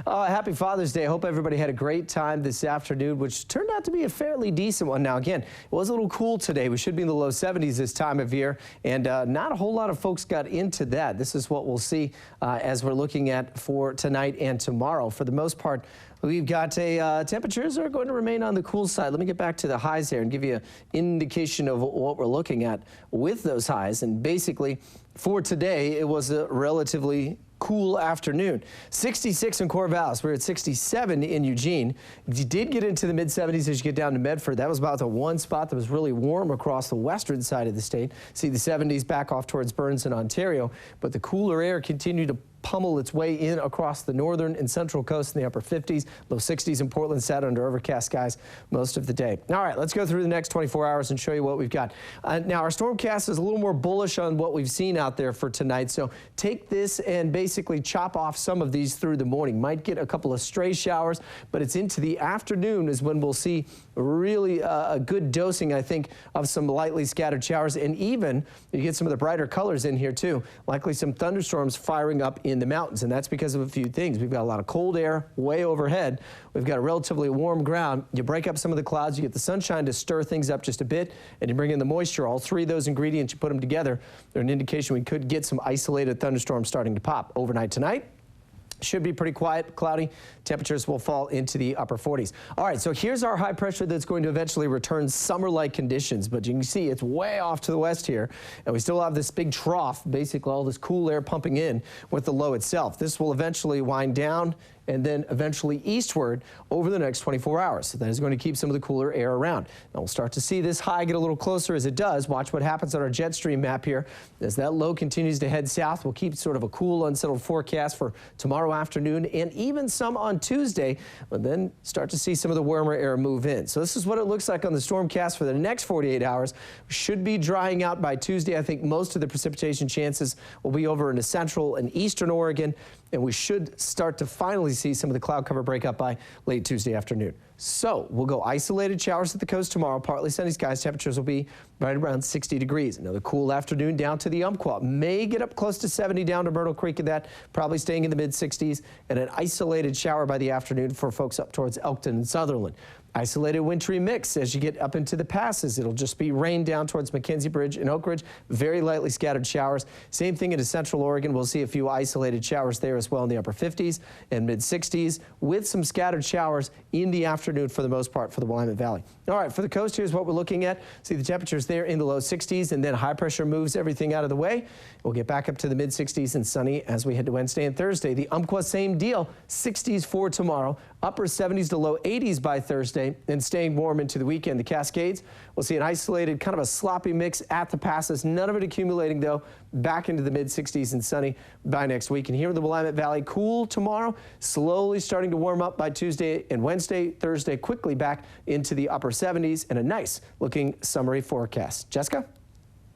Happy Father's Day. I hope everybody had a great time this afternoon, which turned out to be a fairly decent one. Now, again, it was a little cool today. We should be in the low 70s this time of year, and not a whole lot of folks got into that. This is what we'll see as we're looking at for tonight and tomorrow. For the most part, we've got temperatures are going to remain on the cool side. Let me get back to the highs there and give you an indication of what we're looking at with those highs. And basically, for today, it was a relatively cool afternoon. 66 in Corvallis. We're at 67 in Eugene. You did get into the mid-70s as you get down to Medford. That was about the one spot that was really warm across the western side of the state. See the 70s back off towards Burns and Ontario, but the cooler air continued to pummel its way in across the northern and central coast in the upper 50s. Low 60s in Portland, sat under overcast skies most of the day. All right, let's go through the next 24 hours and show you what we've got. Now, our stormcast is a little more bullish on what we've seen out there for tonight, so take this and basically chop off some of these through the morning. Might get a couple of stray showers, but it's into the afternoon is when we'll see really a good dosing, I think, of some lightly scattered showers, and even you get some of the brighter colors in here too. Likely some thunderstorms firing up in the mountains, and that's because of a few things. We've got a lot of cold air way overhead. We've got a relatively warm ground. You break up some of the clouds, you get the sunshine to stir things up just a bit, and you bring in the moisture. All three of those ingredients, you put them together, they're an indication we could get some isolated thunderstorms starting to pop overnight tonight. Should be pretty quiet, cloudy. Temperatures will fall into the upper 40s. All right, so here's our high pressure that's going to eventually return summer-like conditions, but you can see it's way off to the west here, and we still have this big trough, basically all this cool air pumping in with the low itself. This will eventually wind down and then eventually eastward over the next 24 hours. So that is going to keep some of the cooler air around. Now we'll start to see this high get a little closer as it does. Watch what happens on our jet stream map here. As that low continues to head south, we'll keep sort of a cool, unsettled forecast for tomorrow afternoon and even some on Tuesday, but then start to see some of the warmer air move in. So this is what it looks like on the stormcast for the next 48 hours. Should be drying out by Tuesday. I think most of the precipitation chances will be over into central and eastern Oregon, and we should start to finally see some of the cloud cover break up by late Tuesday afternoon. So we'll go isolated showers at the coast tomorrow, partly sunny skies. Temperatures will be right around 60 degrees. Another cool afternoon down to the Umpqua. May get up close to 70 down to Myrtle Creek and that, probably staying in the mid-60s, and an isolated shower by the afternoon for folks up towards Elkton and Sutherland. Isolated wintry mix as you get up into the passes. It'll just be rain down towards McKenzie Bridge and Oak Ridge. Very lightly scattered showers. Same thing into central Oregon. We'll see a few isolated showers there as well in the upper 50s and mid-60s with some scattered showers in the afternoon for the most part for the Willamette Valley. All right, for the coast, here's what we're looking at. See the temperatures there in the low 60s, and then high pressure moves everything out of the way. We'll get back up to the mid-60s and sunny as we head to Wednesday and Thursday. The Umpqua, same deal. 60s for tomorrow. Upper 70s to low 80s by Thursday, and staying warm into the weekend. The Cascades, we'll see an isolated, kind of a sloppy mix at the passes. None of it accumulating, though, back into the mid-60s and sunny by next week. And here in the Willamette Valley, cool tomorrow, slowly starting to warm up by Tuesday and Wednesday. Thursday, quickly back into the upper 70s, and a nice-looking summery forecast. Jessica?